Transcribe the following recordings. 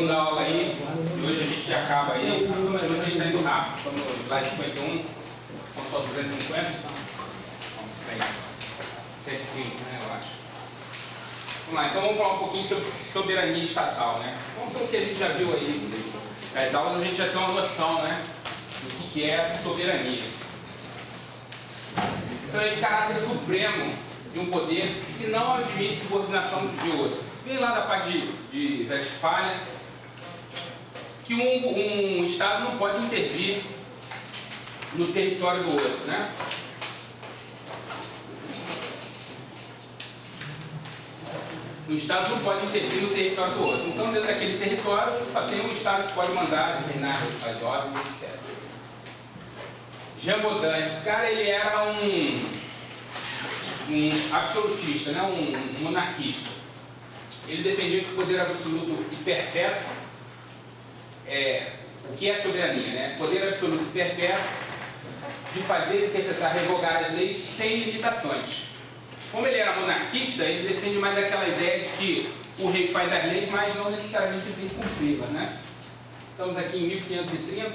segunda aula aí, e hoje a gente acaba aí, mas você está indo rápido, estamos no slide 51, são só 250, não, 105, né, eu acho. Vamos lá, então vamos falar um pouquinho sobre soberania estatal, né? Vamos ver o que a gente já viu aí, nas aulas a gente já tem uma noção, né, do que é soberania. Então esse caráter supremo de um poder que não admite subordinação de outro. Vem lá da parte de Westfália, que um Estado não pode intervir no território do outro, né? O Estado não pode intervir no território do outro. Então, dentro daquele território, só tem um Estado que pode mandar, determinar as ordens, etc. Jean Bodin, esse cara, ele era um absolutista, né? Um monarquista. Ele defendia que o poder absoluto e perpétuo o que é soberania, né? Poder absoluto e perpétuo de fazer, interpretar, revogar as leis sem limitações. Como ele era monarquista, ele defende mais aquela ideia de que o rei faz as leis, mas não necessariamente tem que cumpri-las, né? Estamos aqui em 1530.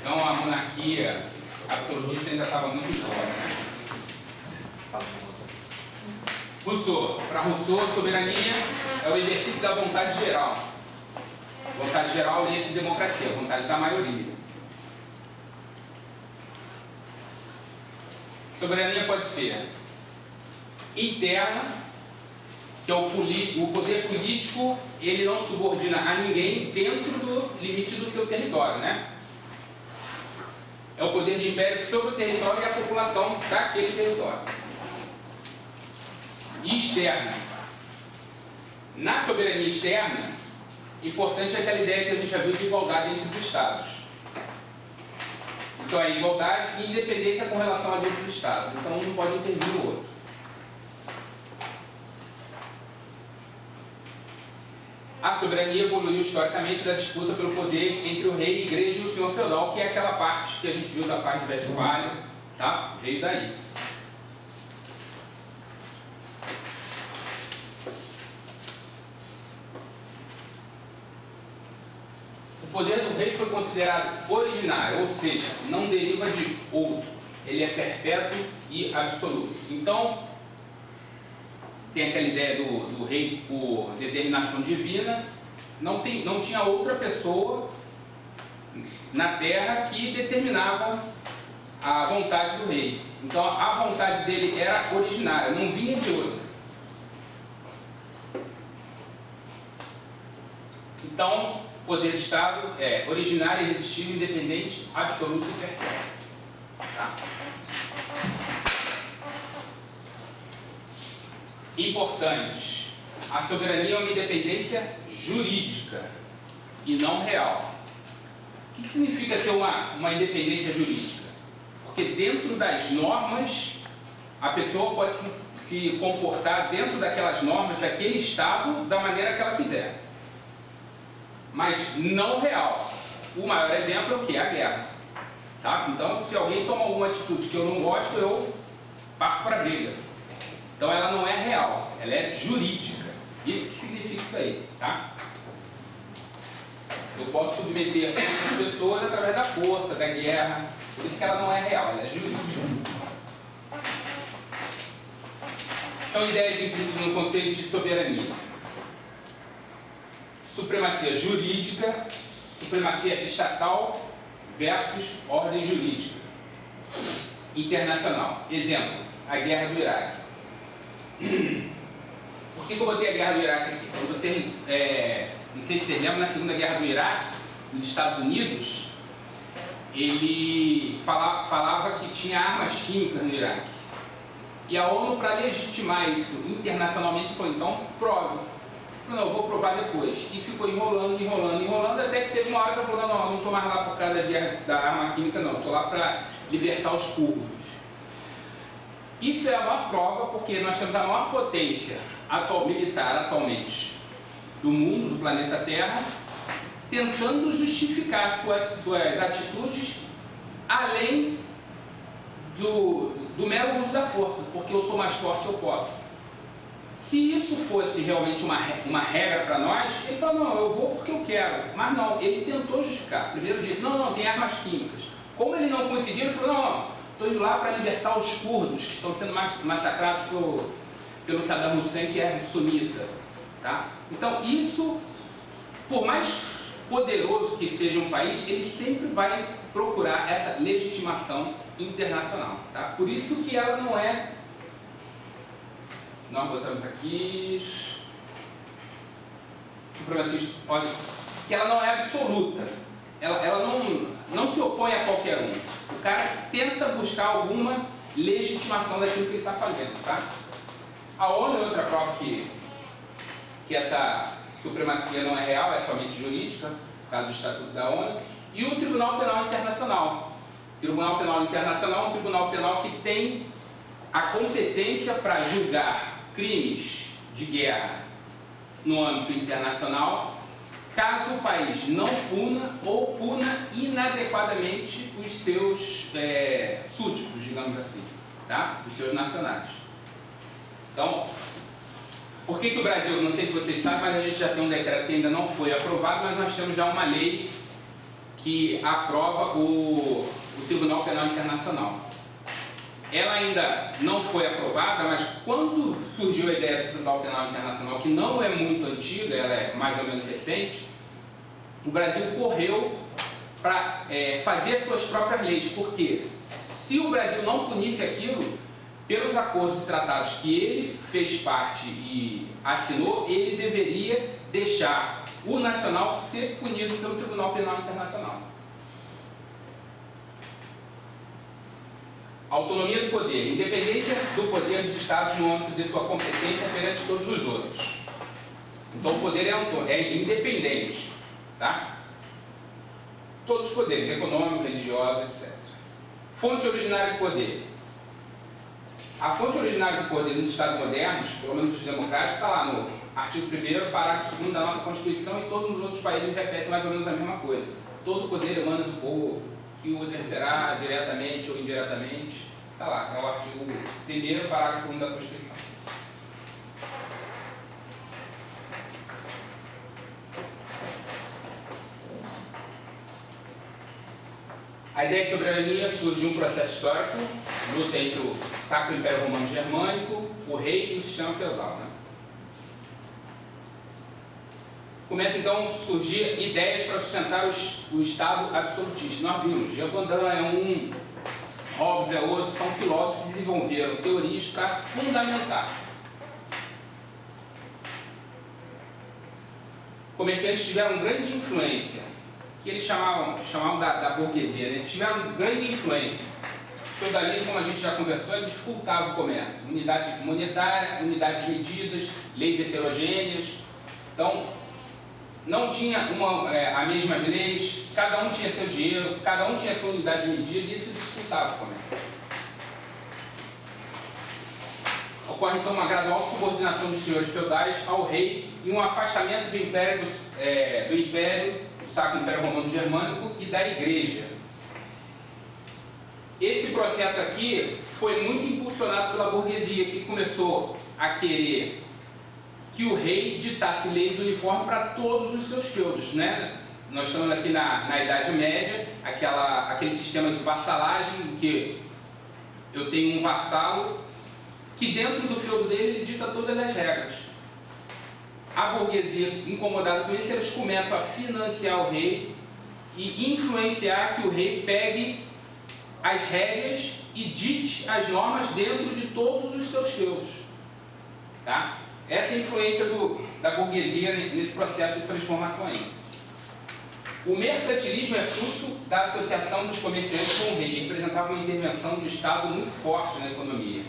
Então a monarquia absolutista ainda estava muito jovem, né? Rousseau. Para Rousseau, soberania é o exercício da vontade geral. Vontade geral lê-se democracia, vontade da maioria. Soberania pode ser interna, que é o poder político, ele não subordina a ninguém dentro do limite do seu território, né? É o poder de império sobre o território e a população daquele território. E externa. Na soberania externa, importante é aquela ideia que a gente já viu de igualdade entre os Estados. Então é igualdade e independência com relação aos outros Estados. Então um não pode intervir no outro. A soberania evoluiu historicamente da disputa pelo poder entre o rei, a igreja e o senhor feudal, que é aquela parte que a gente viu da parte de Westfália, tá? Veio daí. O poder do rei foi considerado originário, ou seja, não deriva de outro. Ele é perpétuo e absoluto. Então, tem aquela ideia do rei por determinação divina. Não tinha outra pessoa na terra que determinava a vontade do rei. Então, a vontade dele era originária, não vinha de outra. Então, o poder do Estado é originário, irresistível, independente, absoluto e perpétuo. Tá? Importante. A soberania é uma independência jurídica e não real. O que significa ser uma independência jurídica? Porque dentro das normas, a pessoa pode se comportar dentro daquelas normas daquele Estado da maneira que ela quiser. Mas não real. O maior exemplo é o que? A guerra. Sabe? Então, se alguém toma alguma atitude que eu não gosto, eu parto para a briga. Então, ela não é real, ela é jurídica. Isso que significa isso aí, tá? Eu posso submeter outras pessoas através da força, da guerra. Por isso que ela não é real, ela é jurídica. São ideias implícitas no conceito de soberania. Supremacia jurídica, supremacia estatal versus ordem jurídica internacional. Exemplo, a guerra do Iraque. Por que eu botei a guerra do Iraque aqui? Quando você, não sei se vocês lembram, na Segunda Guerra do Iraque, nos Estados Unidos, ele falava que tinha armas químicas no Iraque. E a ONU, para legitimar isso internacionalmente, falou, então prove. Não, eu vou provar depois. E ficou enrolando, até que teve uma hora que ela falou, não, eu não estou mais lá por causa das guerras da arma química, não. Estou lá para libertar os curdos. Isso é a maior prova, porque nós temos a maior potência militar atualmente do mundo, do planeta Terra, tentando justificar suas atitudes além do mero uso da força, porque eu sou mais forte, eu posso. Se isso fosse realmente uma regra para nós, ele falou, não, eu vou porque eu quero. Mas não, ele tentou justificar. Primeiro disse, não, tem armas químicas. Como ele não conseguiu, ele falou, não, estou indo lá para libertar os curdos, que estão sendo massacrados pelo Saddam Hussein, que é sunita. Tá? Então, isso, por mais poderoso que seja um país, ele sempre vai procurar essa legitimação internacional. Tá? Por isso que ela não é... Nós botamos aqui... que ela não é absoluta. Ela não se opõe a qualquer um. O cara tenta buscar alguma legitimação daquilo que ele está fazendo. Tá? A ONU é outra prova que essa supremacia não é real, é somente jurídica, por causa do Estatuto da ONU, e o Tribunal Penal Internacional. O Tribunal Penal Internacional é um tribunal penal que tem a competência para julgar crimes de guerra no âmbito internacional, caso o país não puna ou puna inadequadamente os seus súditos, digamos assim, tá? Os seus nacionais. Então, por que o Brasil, não sei se vocês sabem, mas a gente já tem um decreto que ainda não foi aprovado, mas nós temos já uma lei que aprova o Tribunal Penal Internacional. Ela ainda não foi aprovada, mas quando surgiu a ideia do Tribunal Penal Internacional, que não é muito antiga, ela é mais ou menos recente, o Brasil correu para fazer as suas próprias leis, porque se o Brasil não punisse aquilo, pelos acordos e tratados que ele fez parte e assinou, ele deveria deixar o nacional ser punido pelo Tribunal Penal Internacional. Autonomia do poder, independência do poder dos Estados no âmbito de sua competência perante todos os outros. Então o poder é independente, tá? Todos os poderes, econômico, religioso, etc. Fonte originária do poder. A fonte originária do poder nos Estados modernos, pelo menos os democráticos, está lá no artigo 1º, parágrafo 2º da nossa Constituição, e todos os outros países repetem mais ou menos a mesma coisa. Todo poder emana do povo, que o exercerá diretamente ou indiretamente. Está lá, é o artigo 1º, parágrafo 1 da Constituição. A ideia de soberania surge de um processo histórico, luta entre o Sacro Império Romano Germânico, o rei e o sistema feudal. Né? Começa então a surgir ideias para sustentar o Estado absolutista. Nós vimos, Jean-Paul é um, Hobbes é outro, são filósofos que desenvolveram teorias para fundamentar. Comerciantes tiveram grande influência, que eles chamavam da burguesia, né? Tiveram grande influência. O feudalismo, como a gente já conversou, ele dificultava o comércio. Unidade monetária, unidade de medidas, leis heterogêneas. Então, não tinha as mesmas leis, cada um tinha seu dinheiro, cada um tinha sua unidade de medida, e isso dificultava o comércio. Ocorre então uma gradual subordinação dos senhores feudais ao rei e um afastamento do Império, do Sacro Império Romano Germânico e da Igreja. Esse processo aqui foi muito impulsionado pela burguesia, que começou a querer que o rei ditasse leis uniformes para todos os seus feudos, né? Nós estamos aqui na Idade Média, aquele sistema de vassalagem, em que eu tenho um vassalo que dentro do feudo dele ele dita todas as regras. A burguesia, incomodada com isso, eles começam a financiar o rei e influenciar que o rei pegue as rédeas e dite as normas dentro de todos os seus feudos. Tá? Essa é a influência da burguesia nesse processo de transformação aí. O mercantilismo é fruto da associação dos comerciantes com o rei, e representava uma intervenção do Estado muito forte na economia.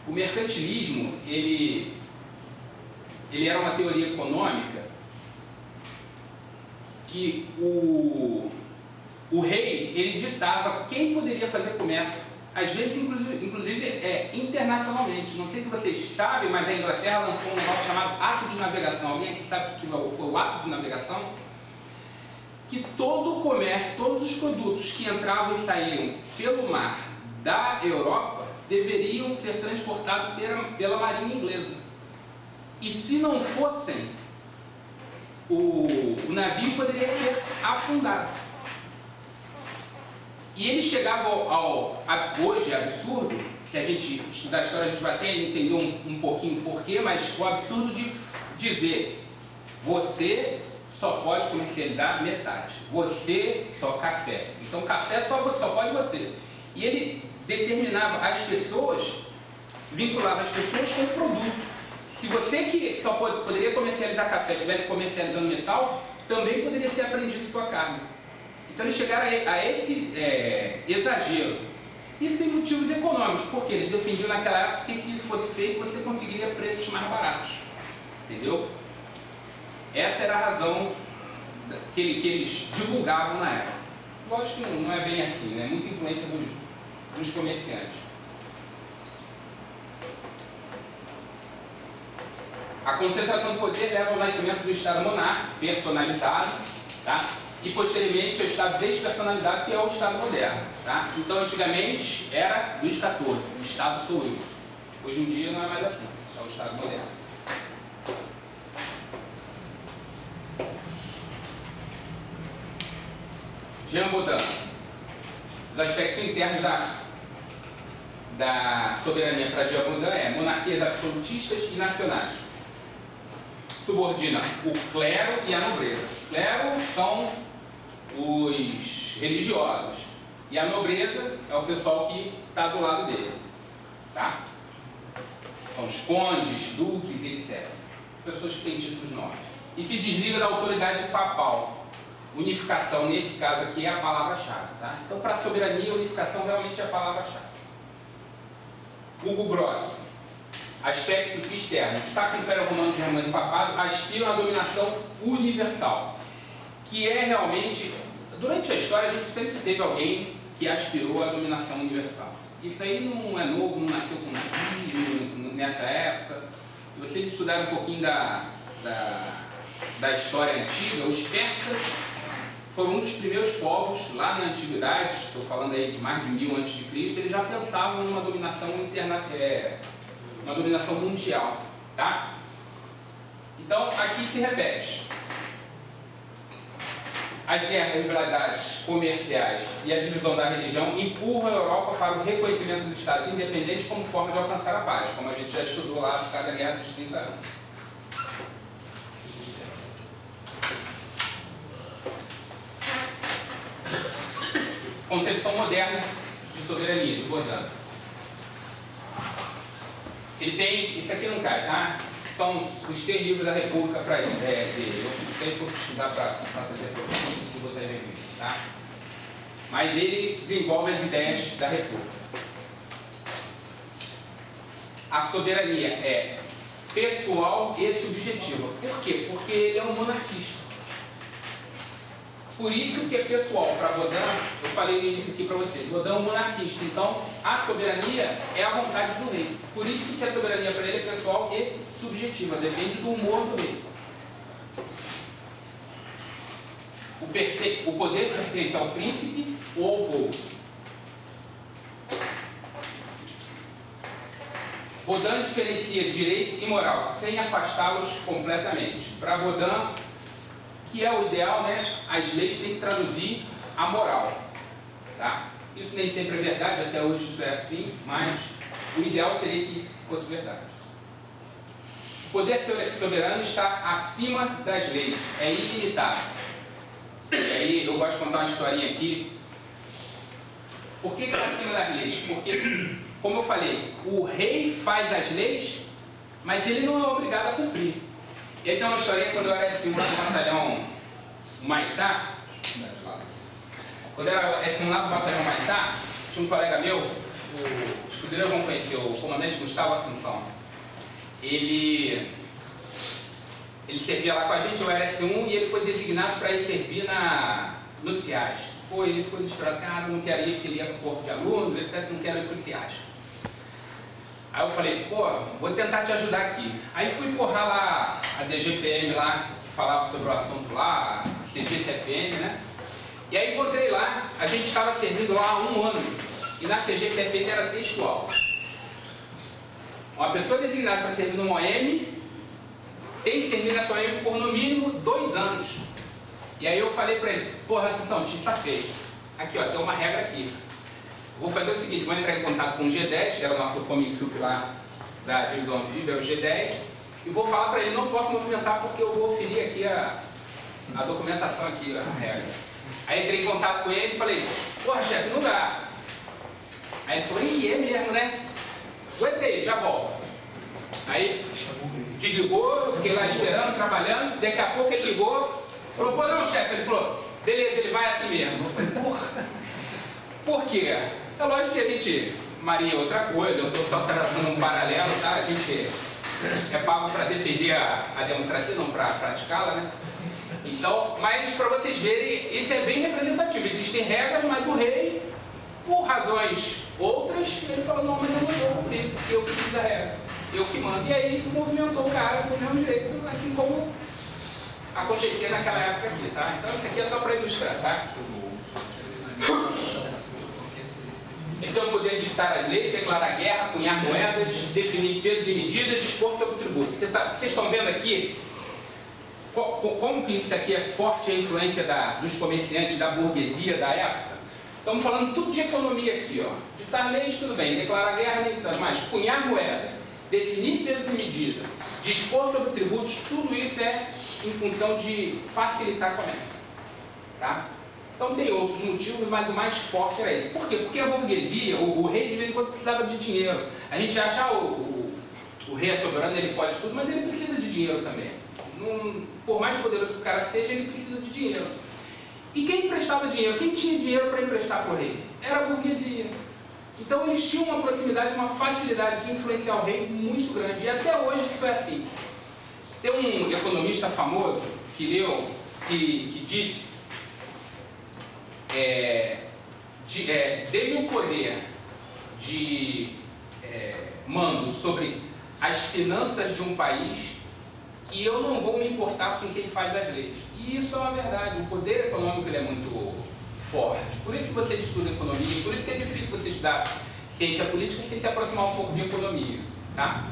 O mercantilismo, ele era uma teoria econômica que o rei, ele ditava quem poderia fazer comércio, às vezes inclusive internacionalmente. Não sei se vocês sabem, mas a Inglaterra lançou um negócio chamado Ato de Navegação. Alguém aqui sabe o que foi o Ato de Navegação? Que todo o comércio, todos os produtos que entravam e saíam pelo mar da Europa, deveriam ser transportados pela Marinha Inglesa. E se não fossem, o navio poderia ser afundado. E ele chegava hoje, é absurdo, se a gente estudar a história, a gente vai até entender um pouquinho porquê, mas o absurdo de dizer: você só pode comercializar metade, você só café. Então café só pode você. E ele determinava as pessoas, vinculava as pessoas com o produto. Se você que só poderia comercializar café estivesse comercializando metal, também poderia ser apreendido tua carne. Então eles chegaram a esse exagero. Isso tem motivos econômicos, porque eles defendiam naquela época que se isso fosse feito, você conseguiria preços mais baratos. Entendeu? Essa era a razão que eles divulgavam na época. Lógico que não é bem assim, né? Muita influência dos comerciantes. A concentração de poder leva ao nascimento do Estado monárquico, personalizado, tá? E posteriormente ao Estado despersonalizado, que é o Estado moderno. Tá? Então, antigamente era Luís XIV, o Estado sou eu. Hoje em dia não é mais assim, é o Estado moderno. Jean Baudin. Os aspectos internos da soberania para Jean Baudin é monarquias absolutistas e nacionais. Subordina o clero e a nobreza. O clero são os religiosos e a nobreza é o pessoal que está do lado dele, tá? São os condes, duques, etc. Pessoas que têm títulos nobres. E se desliga da autoridade papal. Unificação, nesse caso aqui, é a palavra-chave, tá? Então, para a soberania, unificação realmente é a palavra-chave. Hugo Gross. Aspectos externos. Sacro Império Romano, Germânico e Papado aspiram à dominação universal, que é realmente, durante a história, a gente sempre teve alguém que aspirou à dominação universal. Isso aí não é novo, não nasceu com o nazismo nessa época. Se vocês estudarem um pouquinho da história antiga, os persas foram um dos primeiros povos lá na antiguidade, estou falando aí de mais de 1000 a.C., eles já pensavam numa dominação uma dominação mundial, tá? Então, aqui se repete. As guerras, rivalidades comerciais e a divisão da religião empurram a Europa para o reconhecimento dos Estados independentes como forma de alcançar a paz, como a gente já estudou lá por causa da Guerra dos 30 anos. Concepção moderna de soberania, do Baudin. Ele tem, isso aqui não cai, tá? São os 6 livros da República para ele. Eu sempre fui estudar para trazer para vocês, não botar em revista, tá? Mas ele desenvolve as ideias da República. A soberania é pessoal e subjetiva. Por quê? Porque ele é um monarquista. Por isso que é pessoal. Para Baudin, eu falei isso aqui para vocês, Baudin é um monarquista, então a soberania é a vontade do rei. Por isso que a soberania para ele é pessoal e subjetiva, depende do humor do rei. O poder pertence ao príncipe ou ao povo. Baudin diferencia direito e moral, sem afastá-los completamente. Para Baudin, que é o ideal, né? As leis têm que traduzir a moral, tá? Isso nem sempre é verdade, até hoje isso é assim, mas o ideal seria que isso fosse verdade. O poder soberano está acima das leis, é ilimitado. E aí eu gosto de contar uma historinha aqui. Por que está acima das leis? Porque, como eu falei, o rei faz as leis, mas ele não é obrigado a cumprir. E aí tem uma historinha quando eu era S1 lá no batalhão Maitá. Quando eu era S1 lá no batalhão Maitá, tinha um colega meu, o escudeiro vão conhecer, o comandante Gustavo Assunção. Ele servia lá com a gente, eu era S1, e ele foi designado para ir servir no CIAS. Pô, ele ficou desesperado, não quero ir porque ele ia para o corpo de alunos, etc, não quero ir para o CIAS. Aí eu falei, pô, vou tentar te ajudar aqui. Aí fui empurrar lá a DGPM lá, falava sobre o assunto lá, a CGCFM, né? E aí encontrei lá, a gente estava servindo lá há 1 ano, e na CGCFM era textual. Uma pessoa designada para servir numa OM tem que servir nessa OM por no mínimo 2 anos. E aí eu falei para ele, porra, Sansão, te safei. Aqui, ó, tem uma regra aqui. Vou fazer o seguinte, vou entrar em contato com o G10, que era o nosso comic group lá da divisão anfíbia, é o G10, e vou falar para ele, não posso movimentar porque eu vou ferir aqui a documentação aqui, a regra. Aí entrei em contato com ele e falei, porra, chefe, não dá. Aí ele falou, é mesmo, né? Aguentei, já volto. Aí desligou, eu fiquei lá esperando, trabalhando, daqui a pouco ele ligou, falou, pô, não, chefe, ele falou, beleza, ele vai assim mesmo. Eu falei, porra, por quê? É lógico que a gente, Maria, outra coisa, eu estou só tratando um paralelo, tá? A gente é pago para defender a democracia, não para praticá-la, né? Então, mas para vocês verem, isso é bem representativo. Existem regras, mas o rei, por razões outras, ele falou, não, mas eu não vou cumprir, porque eu preciso da regra, eu que mando. E aí movimentou o cara do mesmo jeito, assim como acontecia naquela época aqui, tá? Então isso aqui é só para ilustrar, tá? Ele tem o poder de ditar as leis, declarar guerra, cunhar moedas, definir pesos e medidas, dispor sobre o tributo. Vocês estão vendo aqui como que isso aqui é forte a influência dos comerciantes, da burguesia da época? Estamos falando tudo de economia aqui, ó. Ditar leis, tudo bem, declarar guerra, nem tanto, mas cunhar moeda, definir pesos e medidas, dispor sobre tributos, tudo isso é em função de facilitar o comércio, tá? Então tem outros motivos, mas o mais forte era esse. Por quê? Porque a burguesia, o rei de vez em quando precisava de dinheiro. A gente acha o rei é soberano, ele pode tudo, mas ele precisa de dinheiro também. Por mais poderoso que o cara seja, ele precisa de dinheiro. E quem emprestava dinheiro? Quem tinha dinheiro para emprestar para o rei? Era a burguesia. Então eles tinham uma proximidade, uma facilidade de influenciar o rei muito grande. E até hoje isso é assim. Tem um economista famoso que disse dê-me o poder de mando sobre as finanças de um país que eu não vou me importar com quem faz as leis. E isso é uma verdade, o poder econômico ele é muito forte. Por isso que você estuda economia, por isso que é difícil você estudar ciência política sem se aproximar um pouco de economia, tá?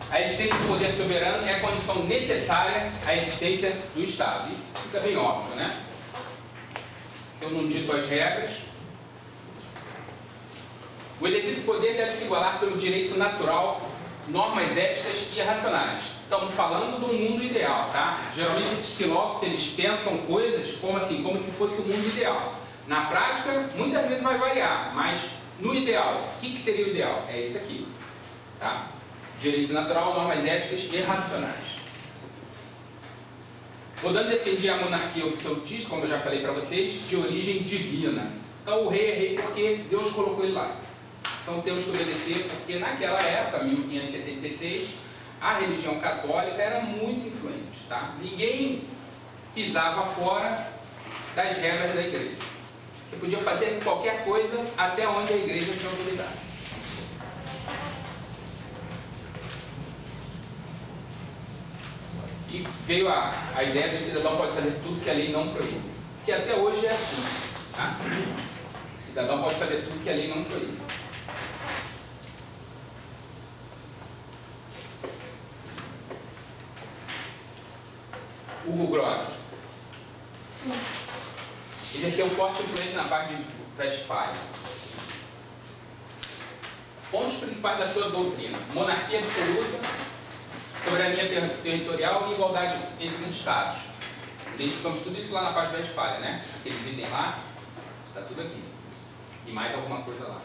A existência do poder soberano é a condição necessária à existência do Estado. Isso fica bem óbvio, né? Se eu não dito as regras, o exercício do poder deve se igualar pelo direito natural, normas éticas e racionais. Estamos falando do mundo ideal, tá? Geralmente esses filósofos, eles pensam coisas como assim, como se fosse o mundo ideal. Na prática, muitas vezes vai variar, mas no ideal, o que seria o ideal? É isso aqui, tá? Direito natural, normas éticas e racionais. Rodando defendia a monarquia absolutista, como eu já falei para vocês, de origem divina. Então o rei é rei porque Deus colocou ele lá. Então temos que obedecer, porque naquela época, 1576, a religião católica era muito influente, tá? Ninguém pisava fora das regras da igreja. Você podia fazer qualquer coisa até onde a igreja tinha autoridade. E veio a ideia de que o cidadão pode fazer tudo que a lei não proíbe. Que até hoje é assim, tá? O cidadão pode fazer tudo que a lei não proíbe. Hugo Gross exerceu forte influência na parte de Westfália. Pontos principais da sua doutrina: monarquia absoluta, soberania territorial e igualdade entre os estados. Identificamos tudo isso lá na parte de Westfália, né? Aquele item lá, está tudo aqui. E mais alguma coisa lá.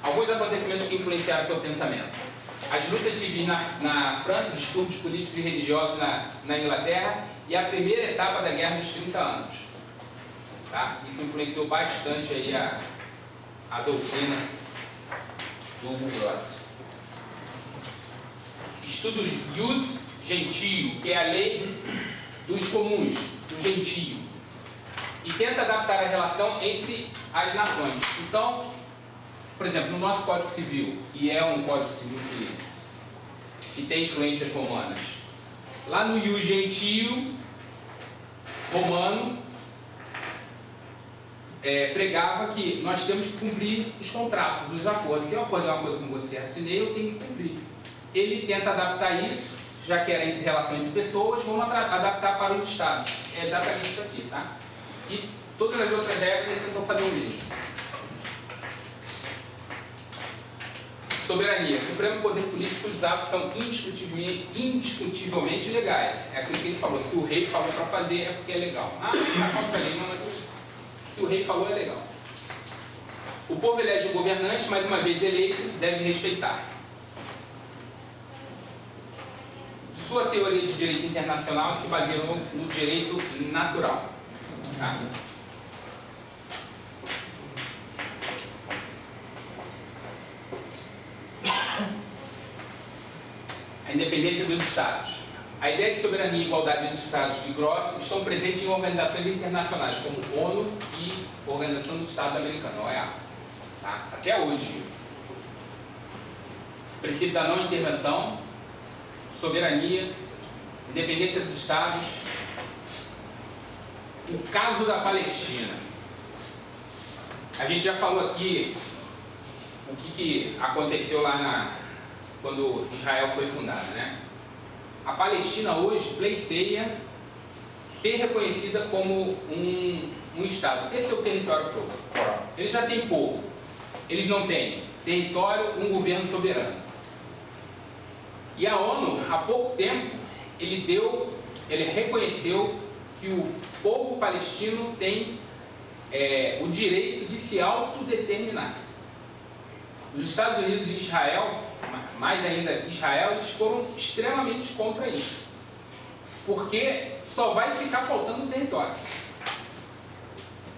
Alguns acontecimentos que influenciaram seu pensamento: as lutas civis na França, distúrbios políticos e religiosos na Inglaterra e a primeira etapa da Guerra dos 30 Anos. Tá? Isso influenciou bastante aí a doutrina do Hugo Gross. Estudos Jus Gentio, que é a lei dos comuns, do gentio, e tenta adaptar a relação entre as nações. Então, por exemplo, no nosso Código Civil, que é um Código Civil que tem influências romanas, lá no Ius Gentio romano, pregava que nós temos que cumprir os contratos, os acordos. Se eu acordei uma coisa com você, assinei, eu tenho que cumprir. Ele tenta adaptar isso, já que era entre relação entre pessoas, vamos adaptar para os estados. É exatamente isso aqui, tá? E todas as outras regras ele tentou fazer o mesmo. Soberania. O Supremo Poder Político, os atos são indiscutivelmente legais. É aquilo que ele falou. Se o rei falou para fazer, é porque é legal. Ah, está contra a lei, não, mas se o rei falou, é legal. O povo elege o governante, mais uma vez eleito, deve respeitar. Sua teoria de direito internacional se baseou no direito natural. Tá? A independência dos Estados. A ideia de soberania e igualdade dos Estados de grosso estão presentes em organizações internacionais como ONU e Organização dos Estados Americanos, OEA. Tá? Até hoje. Princípio da não intervenção, soberania, independência dos Estados. O caso da Palestina. A gente já falou aqui o que aconteceu lá quando Israel foi fundada, né? A Palestina hoje pleiteia ser reconhecida como um Estado, ter seu território próprio. Eles já têm povo, eles não têm território e um governo soberano. E a ONU, há pouco tempo, ele reconheceu que o povo palestino tem o direito de se autodeterminar. Os Estados Unidos e Israel, mais ainda Israel, eles foram extremamente contra isso. Porque só vai ficar faltando território.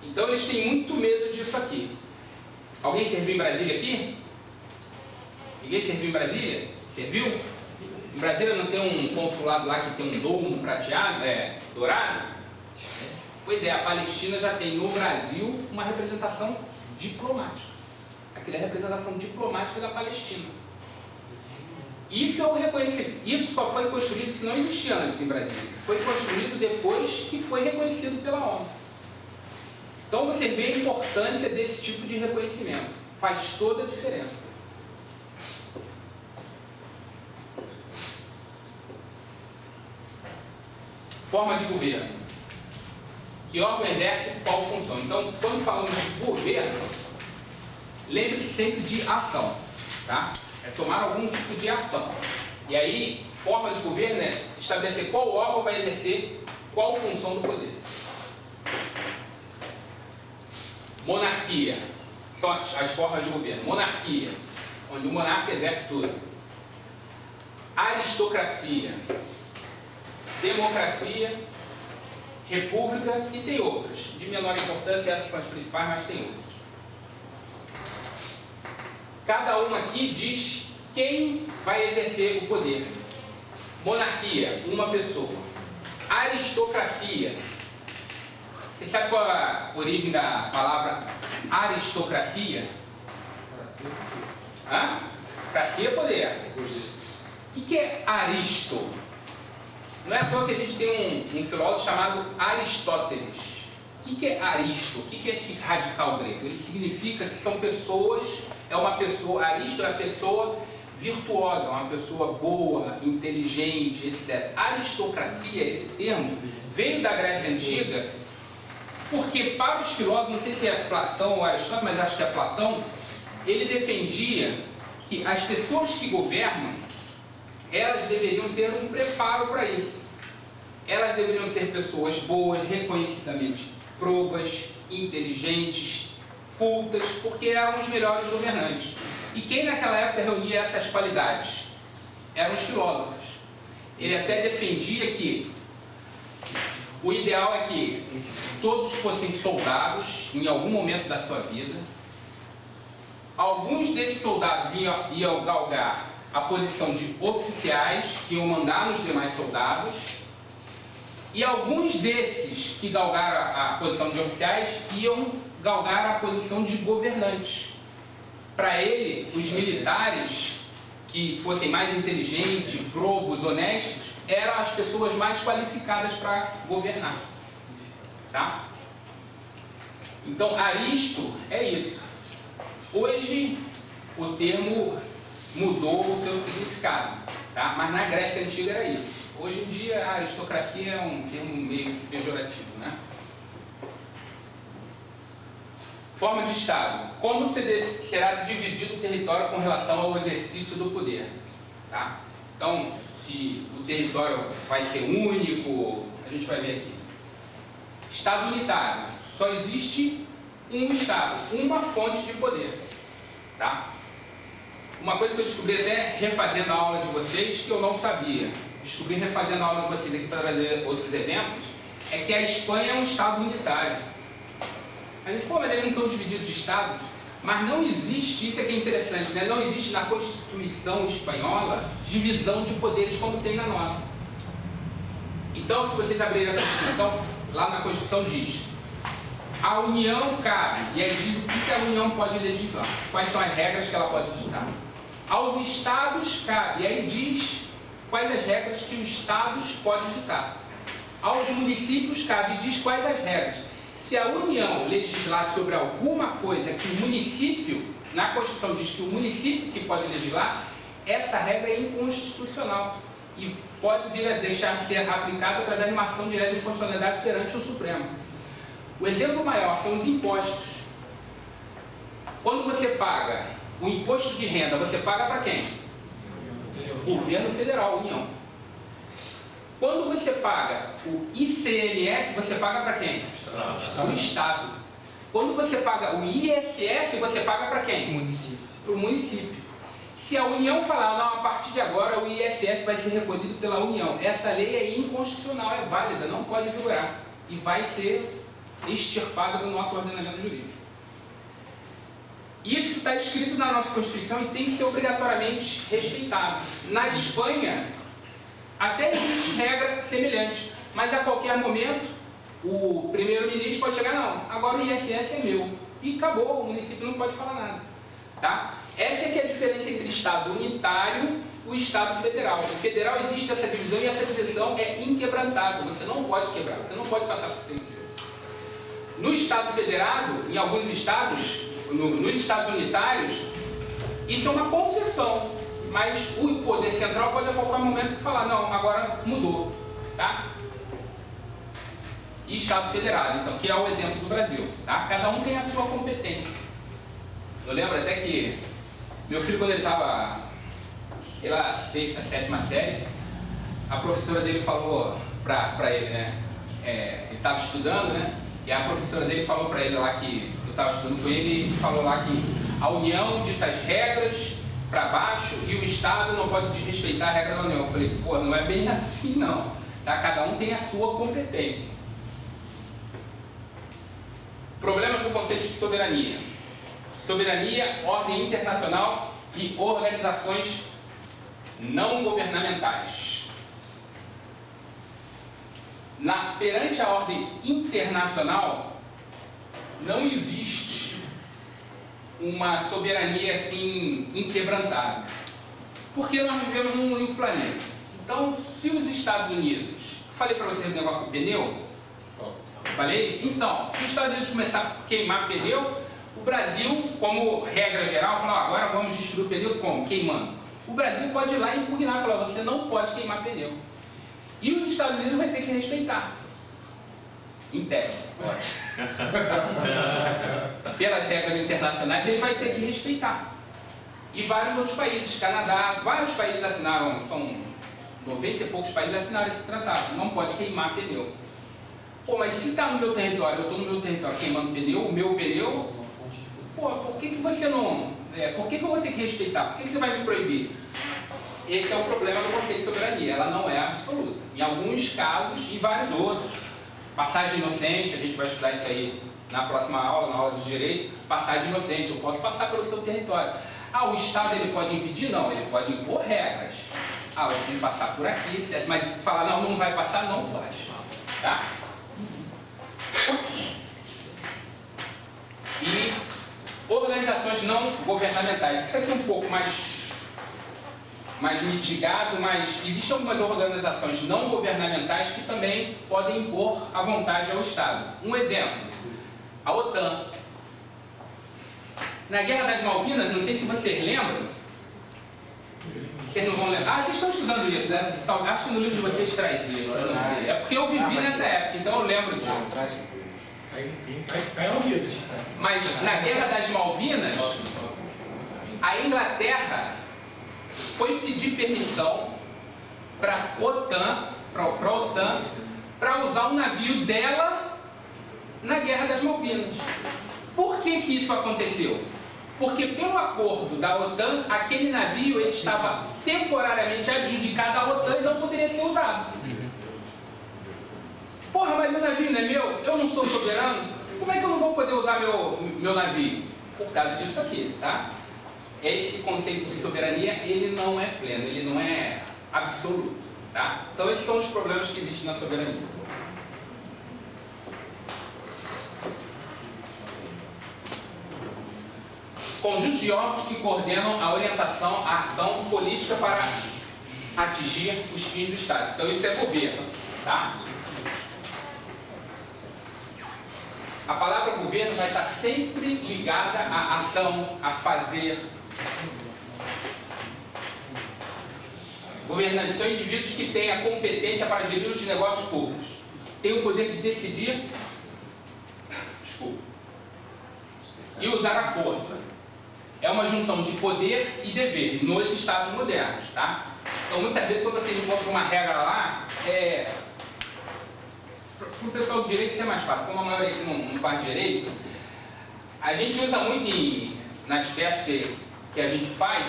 Então eles têm muito medo disso aqui. Alguém serviu em Brasília aqui? Ninguém serviu em Brasília? Serviu? Em Brasília não tem um consulado lá que tem um domo prateado, dourado? Pois é, a Palestina já tem no Brasil uma representação diplomática. Aquela é a representação diplomática da Palestina. Isso é o reconhecimento. Isso só foi construído, isso não existia antes em Brasília. Isso foi construído depois que foi reconhecido pela ONU. Então você vê a importância desse tipo de reconhecimento. Faz toda a diferença. Forma de governo. Que órgão exerce qual função? Então, quando falamos de governo, lembre-se sempre de ação, tá? É tomar algum tipo de ação. E aí, forma de governo é estabelecer qual órgão vai exercer qual função do poder. Monarquia. São as formas de governo. Monarquia, onde o monarca exerce tudo. Aristocracia. Democracia. República e tem outras. De menor importância, essas são as principais, mas tem outras. Cada uma aqui diz quem vai exercer o poder. Monarquia, uma pessoa. Aristocracia. Você sabe qual é a origem da palavra aristocracia? Hã? Cracia é poder. O que é aristo? Não é à toa que a gente tem um filósofo chamado Aristóteles. O que é aristo? O que é esse radical grego? Ele significa que são pessoas, aristo é a pessoa virtuosa, uma pessoa boa, inteligente, etc. Aristocracia, esse termo, veio da Grécia Antiga, porque para os filósofos, não sei se é Platão ou Aristóteles, mas acho que é Platão, ele defendia que as pessoas que governam, elas deveriam ter um preparo para isso. Elas deveriam ser pessoas boas, reconhecidamente probas, inteligentes, cultas, porque eram os melhores governantes. E quem naquela época reunia essas qualidades? Eram os filósofos. Ele até defendia que o ideal é que todos fossem soldados em algum momento da sua vida. Alguns desses soldados iam galgar a posição de oficiais que iam mandar nos demais soldados, e alguns desses que galgaram a posição de oficiais iam galgar a posição de governantes. Para ele, os militares que fossem mais inteligentes, probos, honestos, eram as pessoas mais qualificadas para governar. Tá? Então, aristo é isso. Hoje, o termo mudou o seu significado, tá? Mas na Grécia Antiga era isso. Hoje em dia, a aristocracia é um termo meio pejorativo, né? Forma de Estado. Como será dividido o território com relação ao exercício do poder? Tá? Então, se o território vai ser único, a gente vai ver aqui. Estado unitário. Só existe um Estado, uma fonte de poder. Tá? Uma coisa que eu descobri até refazendo a aula de vocês, que eu não sabia. Descobri refazendo a aula de vocês aqui para trazer outros exemplos, é que a Espanha é um Estado unitário. A gente, pô, mas eles não estão divididos de estados, mas não existe, isso é que é interessante, né? Não existe na Constituição espanhola divisão de poderes como tem na nossa. Então, se vocês abrirem a Constituição, lá na Constituição diz: a União cabe, e aí diz o que a União pode legislar, quais são as regras que ela pode ditar. Aos estados cabe, e aí diz quais as regras que os estados podem ditar. Aos municípios cabe, e diz quais as regras. Se a União legislar sobre alguma coisa que o município, na Constituição diz que o município que pode legislar, essa regra é inconstitucional e pode vir a deixar de ser aplicada através de uma ação direta de inconstitucionalidade perante o Supremo. O exemplo maior são os impostos. Quando você paga o imposto de renda, você paga para quem? Governo Federal, União. Quando você paga o ICMS, você paga para quem? O Estado. Quando você paga o ISS, você paga para quem? Para o município. Se a União falar, não, a partir de agora o ISS vai ser recolhido pela União, essa lei é inconstitucional, é válida, não pode vigorar e vai ser extirpada do nosso ordenamento jurídico. Isso está escrito na nossa Constituição e tem que ser obrigatoriamente respeitado. Na Espanha, até existe regra semelhante, mas a qualquer momento o primeiro-ministro pode chegar, não, agora o ISS é meu, e acabou, o município não pode falar nada. Tá? Essa é que é a diferença entre Estado unitário e o Estado federal. No federal existe essa divisão e essa divisão é inquebrantável, você não pode quebrar, você não pode passar por cima. No Estado federado, em alguns estados, nos Estados unitários, isso é uma concessão, mas o poder central pode a qualquer momento falar, não, agora mudou, tá? E Estado federado, então, que é o exemplo do Brasil, tá? Cada um tem a sua competência. Eu lembro até que meu filho, quando ele estava, sei lá, 6ª, 7ª série, a professora dele falou para ele, né? Ele estava estudando, né? E a professora dele falou para ele lá que eu estava estudando com ele e falou lá que a União dita as regras para baixo e o Estado não pode desrespeitar a regra da União. Eu falei, pô, não é bem assim não, tá? Cada um tem a sua competência. Problemas do conceito de soberania. Soberania, ordem internacional e organizações não governamentais. Perante a ordem internacional, não existe uma soberania assim inquebrantável, porque nós vivemos num único planeta. Então, se os Estados Unidos, falei para vocês o negócio do pneu, falei isso? Então, se os Estados Unidos começar a queimar pneu, o Brasil, como regra geral, fala, agora vamos destruir o pneu como? Queimando. O Brasil pode ir lá e impugnar, falar, você não pode queimar pneu. E os Estados Unidos vai ter que respeitar. Em tese. Pelas regras internacionais, ele vai ter que respeitar. E vários outros países, Canadá, vários países assinaram, são 90 e poucos países assinaram esse tratado. Não pode queimar pneu. Pô, mas se está no meu território, eu estou no meu território queimando pneu, o meu pneu, pô, por que você não... por que eu vou ter que respeitar? Por que você vai me proibir? Esse é o problema do conceito de soberania, ela não é absoluta. Em alguns casos e vários outros. Passagem inocente, a gente vai estudar isso aí na próxima aula, na aula de direito. Passagem inocente, eu posso passar pelo seu território. O Estado ele pode impedir? Não, ele pode impor regras. Eu tenho que passar por aqui, etc. Mas falar, não, não vai passar, não pode. Tá? E organizações não governamentais. Isso aqui é um pouco mais mitigado, mas existem algumas organizações não governamentais que também podem impor a vontade ao Estado. Um exemplo, A OTAN. Na Guerra das Malvinas, não sei se vocês lembram, vocês não vão lembrar. Vocês estão estudando isso, né? Então, acho que no livro de vocês traz isso. É porque eu vivi nessa época, então eu lembro disso. Mas na Guerra das Malvinas, a Inglaterra foi pedir permissão para a OTAN, para usar um navio dela na Guerra das Malvinas. Por que isso aconteceu? Porque pelo acordo da OTAN, aquele navio ele estava temporariamente adjudicado à OTAN e não poderia ser usado. Porra, mas o navio não é meu? Eu não sou soberano? Como é que eu não vou poder usar meu navio? Por causa disso aqui, tá? Esse conceito de soberania, ele não é pleno, ele não é absoluto, tá? Então esses são os problemas que existem na soberania. Conjunto de órgãos que coordenam a orientação, a ação política para atingir os fins do Estado. Então isso é governo, tá? A palavra governo vai estar sempre ligada à ação, a fazer. Governantes são indivíduos que têm a competência para gerir os negócios públicos. Têm o poder de decidir e usar a força. É uma junção de poder e dever nos Estados modernos, tá? Então, muitas vezes, quando você encontra uma regra lá, para o pessoal do direito isso é mais fácil. Como a maioria aqui não faz direito, a gente usa muito nas peças que a gente faz,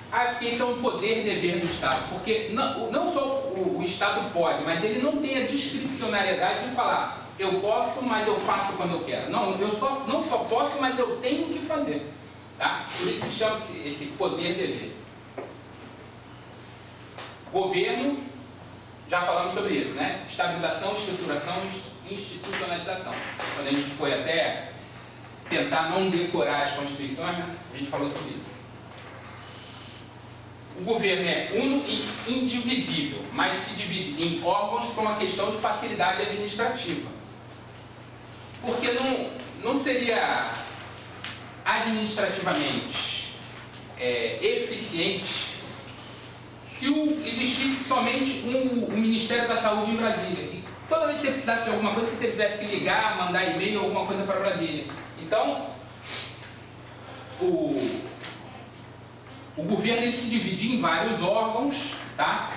porque isso é um poder-dever do Estado. Porque não só o Estado pode, mas ele não tem a discricionariedade de falar eu posso, mas eu faço quando eu quero. Não, eu não só posso, mas eu tenho que fazer. Tá? Por isso que chama-se esse poder-dever. Governo, já falamos sobre isso, né? Estabilização, estruturação e institucionalização. Quando a gente foi até tentar não decorar as constituições, a gente falou sobre isso. O governo é uno e indivisível, mas se divide em órgãos por uma questão de facilidade administrativa. Porque não seria administrativamente eficiente se existisse somente um Ministério da Saúde em Brasília. E toda vez que você precisasse de alguma coisa, você tivesse que ligar, mandar e-mail, alguma coisa para Brasília. Então, o governo ele se divide em vários órgãos, tá?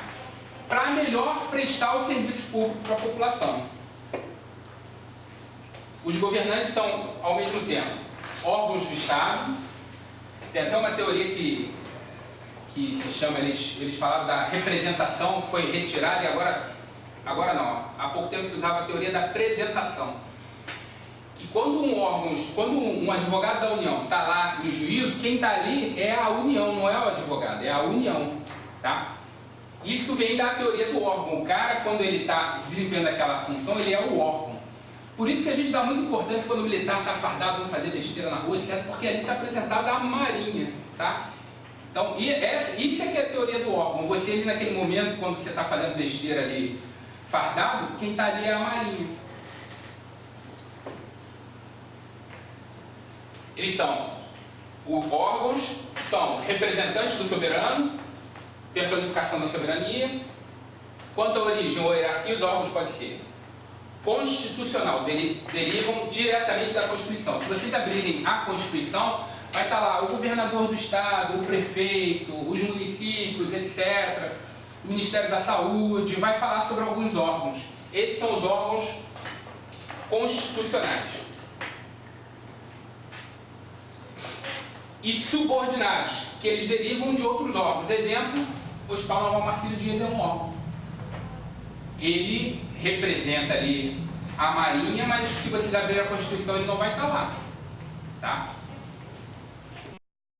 Para melhor prestar o serviço público para a população. Os governantes são, ao mesmo tempo, órgãos do Estado. Tem até uma teoria que se chama, eles falaram da representação, foi retirada e agora não. Há pouco tempo se usava a teoria da apresentação. Que quando um advogado da União está lá no juízo, quem está ali é a União, não é o advogado, é a União, tá? Isso vem da teoria do órgão. O cara, quando ele está desempenhando aquela função, ele é o órgão. Por isso que a gente dá muita importância quando o militar está fardado, não fazer besteira na rua, etc., porque ali está apresentada a marinha, tá? Então, isso é que é a teoria do órgão. Você ali naquele momento, quando você está fazendo besteira ali fardado, quem está ali é a marinha. Eles são, os órgãos são representantes do soberano, personificação da soberania. Quanto à origem ou hierarquia, os órgãos podem ser constitucional, derivam diretamente da Constituição. Se vocês abrirem a Constituição, vai estar lá o governador do estado, o prefeito, os municípios, etc., o Ministério da Saúde, vai falar sobre alguns órgãos. Esses são os órgãos constitucionais. E subordinados, que eles derivam de outros órgãos. Exemplo, o Hospital Naval Marcílio Dias é um órgão. Ele representa ali a Marinha, mas se vocês abrirem a Constituição, ele não vai estar lá. Tá?